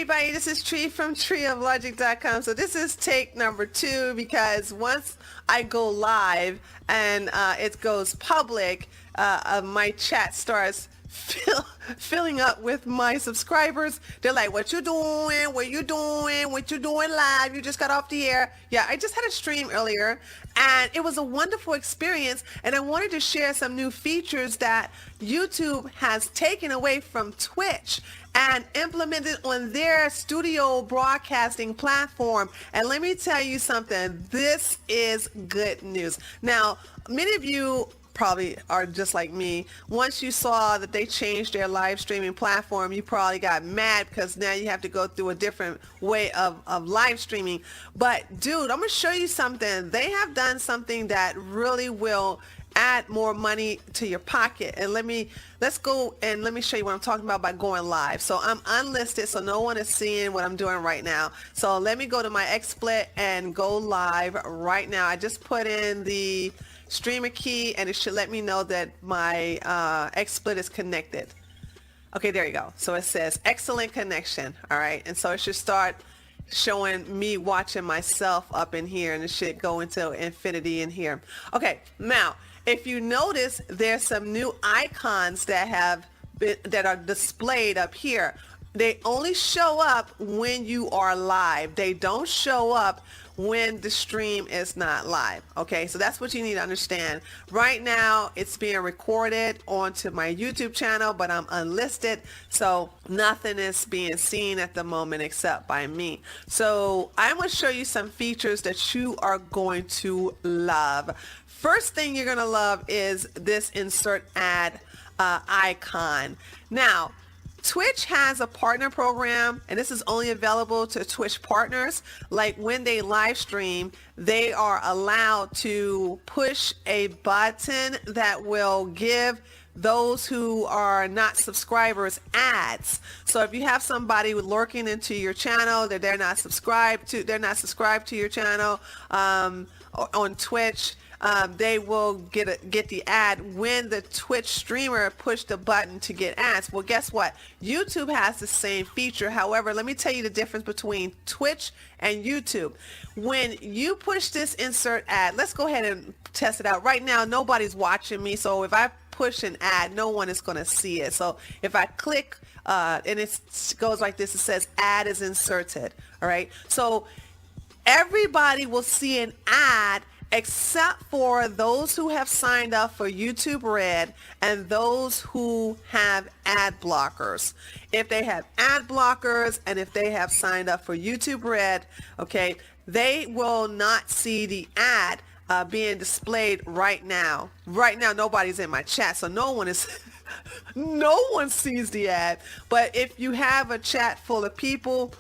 everybody, this is Tree from treeoflogic.com. So this is take number 2 because once I go live and it goes public, my chat starts filling up with my subscribers. They're like, what you doing? What you doing? What you doing live? You just got off the air. Yeah, I just had a stream earlier and it was a wonderful experience, and I wanted to share some new features that YouTube has taken away from Twitch and implemented on their studio broadcasting platform. And let me tell you something, this is good news. Now, many of you probably are just like me. Once you saw that they changed their live streaming platform, you probably got mad because now you have to go through a different way of live streaming. But dude, I'm gonna show you something. They have done something that really will add more money to your pocket. And let's go and let me show you what I'm talking about by going live. So I'm unlisted, so no one is seeing what I'm doing right now. So let me go to my XSplit and go live right now. I just put in the streamer key and it should let me know that my XSplit is connected. Okay, there you go. So it says excellent connection. All right, and so it should start showing me watching myself up in here, and it should go into infinity in here. Okay, now if you notice, there's some new icons that are displayed up here. They only show up when you are live. They don't show up when the stream is not live. Okay, so that's what you need to understand. Right now, it's being recorded onto my YouTube channel, but I'm unlisted, so nothing is being seen at the moment except by me. So I'm going to show you some features that you are going to love. First thing you're going to love is this insert ad icon. Now, Twitch has a partner program, and this is only available to Twitch partners. Like when they live stream, they are allowed to push a button that will give those who are not subscribers ads. So if you have somebody lurking into your channel that they're not subscribed to your channel on Twitch, they will get the ad when the Twitch streamer pushed the button to get ads. Well, guess what? YouTube has the same feature. However, let me tell you the difference between Twitch and YouTube. When you push this insert ad, let's go ahead and test it out. Right now, nobody's watching me, so if I push an ad, no one is going to see it. So if I click and it goes like this, it says ad is inserted. All right. So everybody will see an ad except for those who have signed up for YouTube Red and those who have ad blockers. If they have ad blockers and if they have signed up for YouTube Red, okay, they will not see the ad being displayed right now. Right now, nobody's in my chat, so no one is no one sees the ad. But if you have a chat full of people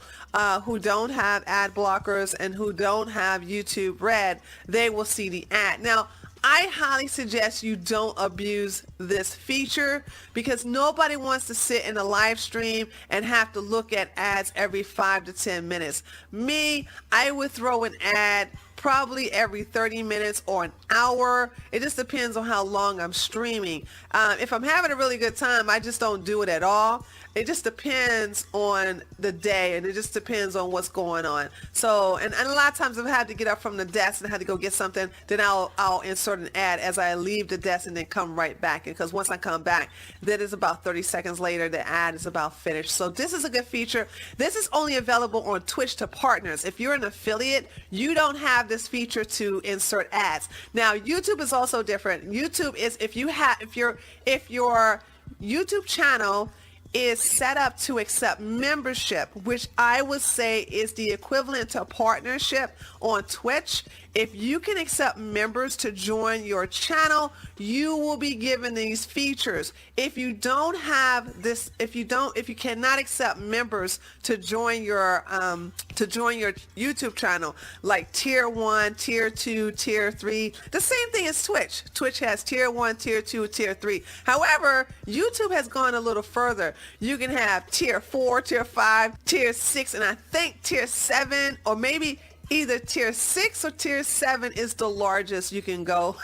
who don't have ad blockers and who don't have YouTube Red, they will see the ad. Now, I highly suggest you don't abuse this feature because nobody wants to sit in a live stream and have to look at ads every 5 to 10 minutes. Me, I would throw an ad probably every 30 minutes or an hour. It just depends on how long I'm streaming. If I'm having a really good time, I just don't do it at all. It just depends on the day, and it just depends on what's going on. So, and a lot of times I've had to get up from the desk and had to go get something, then I'll insert an ad as I leave the desk and then come right back. Because once I come back, then it's about 30 seconds later, the ad is about finished. So this is a good feature. This is only available on Twitch to partners. If you're an affiliate, you don't have this feature to insert ads. Now, YouTube is also different. YouTube is if your YouTube channel is set up to accept membership, which I would say is the equivalent to a partnership on Twitch. If you can accept members to join your channel, you will be given these features. If you don't have this, if you cannot accept members to join your YouTube channel, like tier 1, tier 2, tier 3, the same thing as Twitch. Twitch has tier 1, tier 2, tier 3. However, YouTube has gone a little further. You can have tier 4, tier 5, tier 6, and I think tier 7, or maybe either tier 6 or tier 7 is the largest you can go.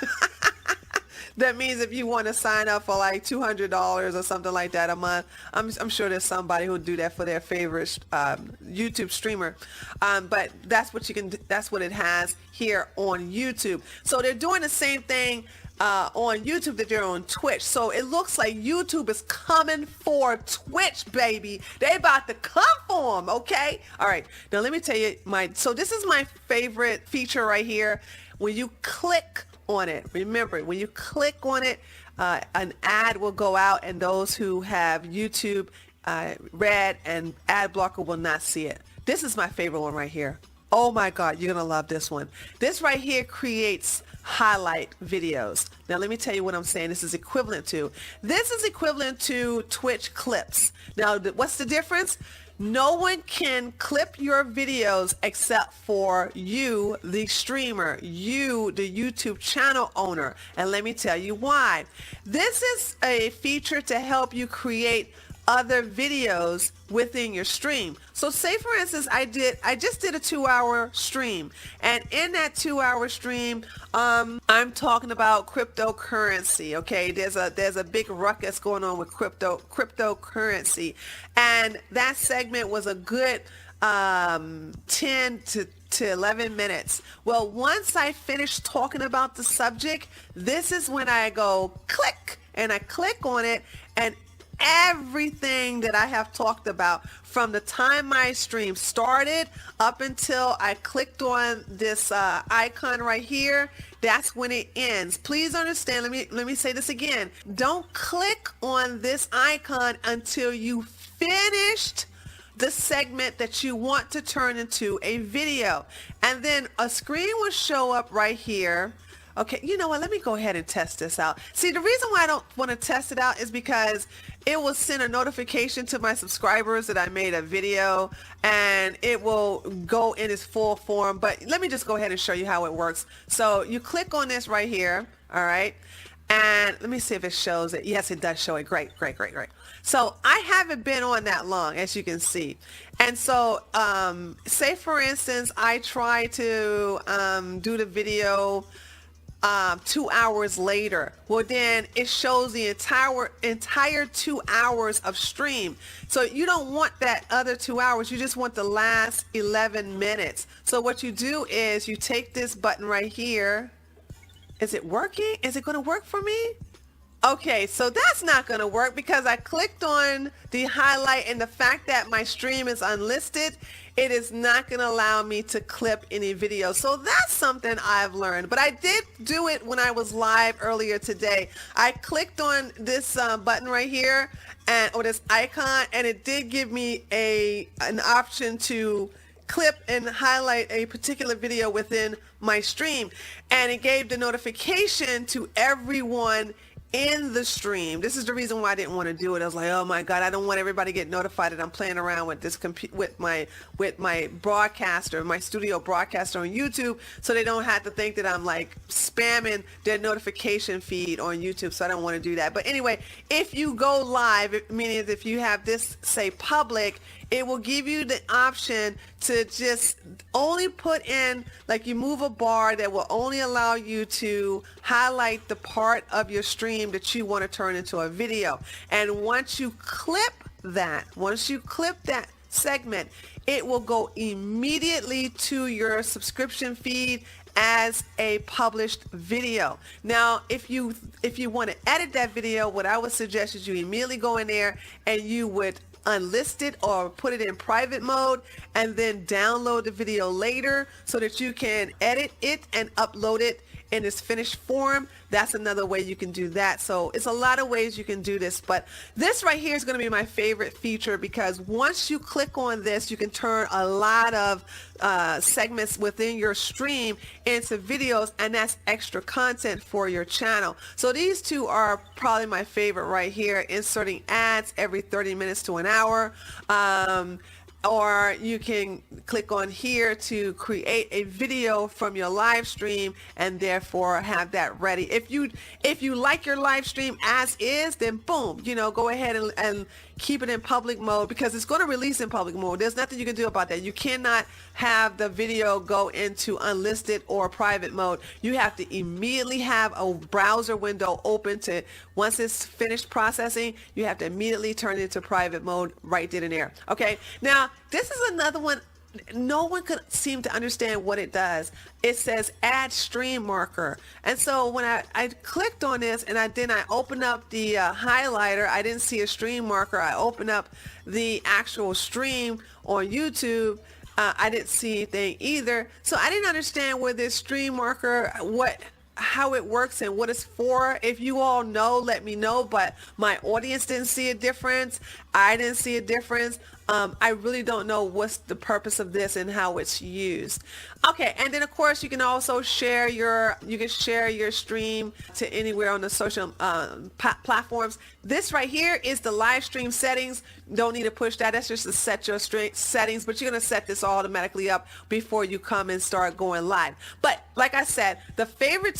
That means if you want to sign up for like $200 or something like that a month, I'm sure there's somebody who'll do that for their favorite YouTube streamer. But that's what you can. That's what it has here on YouTube. So they're doing the same thing on YouTube that they're on Twitch. So it looks like YouTube is coming for Twitch, baby. They about to come for them, okay? All right. Now let me tell you so this is my favorite feature right here. When you click on it, remember, when you click on it, an ad will go out, and those who have YouTube Red and ad blocker will not see it. This is my favorite one right here. Oh my God, you're gonna love this one. This right here creates highlight videos. Now let me tell you what I'm saying this is equivalent to. This is equivalent to Twitch clips. Now what's the difference? No one can clip your videos except for you, the streamer, you, the YouTube channel owner. And let me tell you why. This is a feature to help you create other videos within your stream. So say for instance, I just did a 2-hour stream, and in that 2-hour stream, I'm talking about cryptocurrency. Okay, there's a big ruckus going on with cryptocurrency, and that segment was a good 10 to 11 minutes. Well, once I finish talking about the subject, this is when I go click, and I click on it, and everything that I have talked about from the time my stream started up until I clicked on this icon right here, that's when it ends. Please understand, let me say this again. Don't click on this icon until you finished the segment that you want to turn into a video. And then a screen will show up right here. Okay, you know what? Let me go ahead and test this out. See, the reason why I don't want to test it out is because it will send a notification to my subscribers that I made a video, and it will go in its full form. But let me just go ahead and show you how it works. So you click on this right here, all right? And let me see if it shows it. Yes, it does show it. Great, great, great, great. So I haven't been on that long, as you can see. And so say, for instance, I try to do the video 2 hours later. Well, then it shows the entire 2 hours of stream. So you don't want that other 2 hours. You just want the last 11 minutes. So what you do is you take this button right here. Is it working? Is it going to work for me? Okay, so that's not going to work because I clicked on the highlight, and the fact that my stream is unlisted, it is not going to allow me to clip any video. So that's something I've learned. But I did do it when I was live earlier today. I clicked on this button right here, or this icon, and it did give me an option to clip and highlight a particular video within my stream. And it gave the notification to everyone in the stream. This is the reason why I didn't want to do it. I was like, oh my God, I don't want everybody to get notified that I'm playing around with this with my broadcaster, my studio broadcaster on YouTube, so they don't have to think that I'm like spamming their notification feed on YouTube. So I don't want to do that. But anyway, if you go live, meaning if you have this say public, it will give you the option to just only put in, like you move a bar that will only allow you to highlight the part of your stream that you want to turn into a video. And once you clip that segment, it will go immediately to your subscription feed as a published video. Now, if you want to edit that video, what I would suggest is you immediately go in there and you would unlist it or put it in private mode, and then download the video later so that you can edit it and upload it in its finished form. That's another way you can do that. So it's a lot of ways you can do this, but this right here is going to be my favorite feature because once you click on this, you can turn a lot of segments within your stream into videos, and that's extra content for your channel. So these two are probably my favorite right here, inserting ads every 30 minutes to an hour. Or you can click on here to create a video from your live stream and therefore have that ready. If you like your live stream as is, then boom, go ahead and keep it in public mode because it's going to release in public mode. There's nothing you can do about that. You cannot have the video go into unlisted or private mode. You have to immediately have a browser window open to, once it's finished processing, you have to immediately turn it into private mode right then and there. Okay, now this is another one. No one could seem to understand what it does. It says add stream marker. And so when I clicked on this and then I opened up the highlighter, I didn't see a stream marker. I opened up the actual stream on YouTube. I didn't see anything either. So I didn't understand where this stream marker, how it works and what it's for. If you all know, let me know, but my audience didn't see a difference. I didn't see a difference. I really don't know what's the purpose of this and how it's used. Okay, and then of course you can also share your stream to anywhere on the social platforms. This right here is the live stream settings. Don't need to push that. That's just to set your settings, but you're gonna set this automatically up before you come and start going live. But like I said, the favorite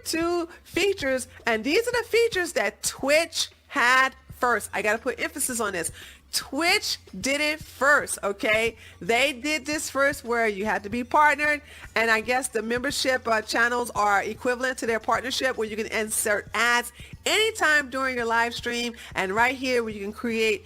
two features, and these are the features that Twitch had first. I got to put emphasis on this. Twitch did it first, okay? They did this first where you had to be partnered, and I guess the membership channels are equivalent to their partnership where you can insert ads anytime during your live stream, and right here where you can create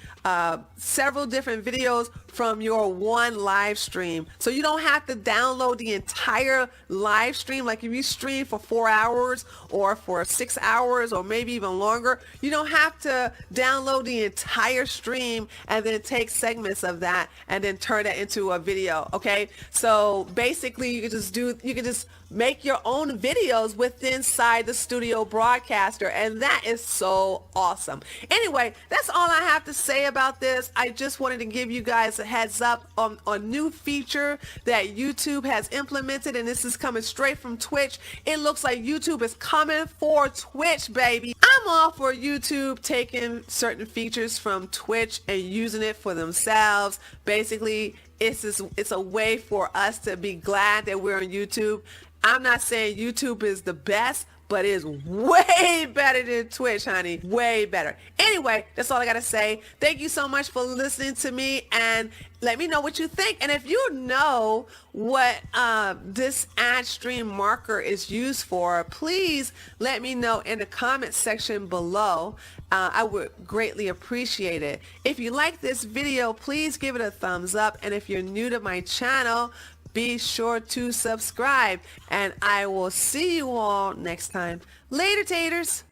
several different videos from your one live stream. So you don't have to download the entire live stream. Like if you stream for 4 hours or for 6 hours or maybe even longer, you don't have to download the entire stream and then take segments of that and then turn that into a video. Okay, so basically you can just make your own videos within inside the Studio Broadcaster, and that is so awesome. Anyway, that's all I have to say about this. I just wanted to give you guys a heads up on a new feature that YouTube has implemented, and this is coming straight from Twitch. It looks like YouTube is coming for Twitch, baby. I'm all for YouTube taking certain features from Twitch and using it for themselves. Basically, it's a way for us to be glad that we're on YouTube. I'm not saying YouTube is the best, but it's way better than Twitch, honey. Way better. Anyway, that's all I got to say. Thank you so much for listening to me, and let me know what you think. And if you know what this ad stream marker is used for, please let me know in the comment section below. I would greatly appreciate it. If you like this video, please give it a thumbs up. And if you're new to my channel, be sure to subscribe, and I will see you all next time. Later, taters.